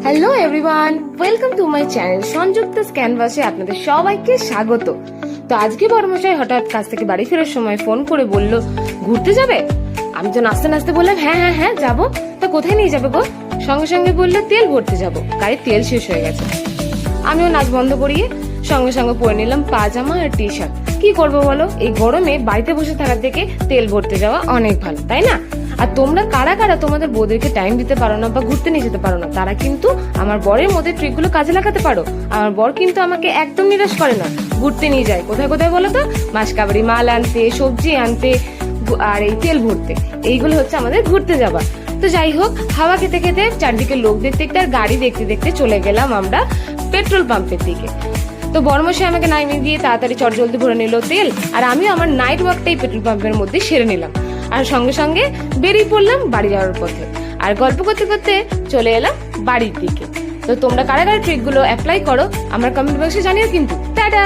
Hello everyone, welcome to my channel Sanjukta's ক্যানভাসে আপনাদের সবাইকে স্বাগত। তো আজকে বড়মশাই হঠাৎ কাজ থেকে বাড়ি ফেরার সময় ফোন করে বলল ঘুরতে যাবে। আমি তো নাচতে নাচতে বললাম হ্যাঁ হ্যাঁ হ্যাঁ যাবো। তা কোথায় নিয়ে যাবে গো? সঙ্গে সঙ্গে বললো তেল ভরতে যাবো, গাড়ির তেল শেষ হয়ে গেছে। আমিও নাচ বন্ধ করিয়ে সঙ্গে সঙ্গে পরে নিলাম পাজামা আর টি শার্ট। কি করবো বলো, এই গরমে বাড়িতে বসে থাকার থেকে তেল ভরতে যাওয়া অনেক ভালো, তাই না? আর তোমরা কারা কারা তোমাদের বউদেরকে টাইম দিতে পারো না বা ঘুরতে নিয়ে যেতে পারো না, তারা কিন্তু আমার বরের মধ্যে ট্রিকগুলো কাজে লাগাতে পারো। আমার বর কিন্তু আমাকে একদম নিরাশ করে না, ঘুরতে নিয়ে যায়। কোথায় কোথায় বলো তো? মাসকাবাড়ি মাল আনতে, সবজি আনতে, আর এই তেল ভরতে। এইগুলো হচ্ছে আমাদের ঘুরতে যাওয়া। তো যাই হোক, হাওয়া খেতে খেতে, চারদিকে লোক দেখতে দেখতে আর গাড়ি দেখতে দেখতে চলে গেলাম আমরা পেট্রোল পাম্পের দিকে। তো বড়মশাই আমাকে নামিয়ে দিয়ে তাড়াতাড়ি চটজলদি ভরে নিল তেল, আর আমিও আমার নাইট ওয়াকটাই পেট্রোল পাম্পের মধ্যে সেরে নিলাম। আর সঙ্গে সঙ্গে বেরিয়ে পড়লাম বাড়ি যাওয়ার পথে। আর গল্প করতে করতে চলে এলাম বাড়ির দিকে। তো তোমরা কারা কারা ট্রিকগুলো অ্যাপ্লাই করো আমার কমেন্ট বক্সে জানিও কিন্তু। টাটা।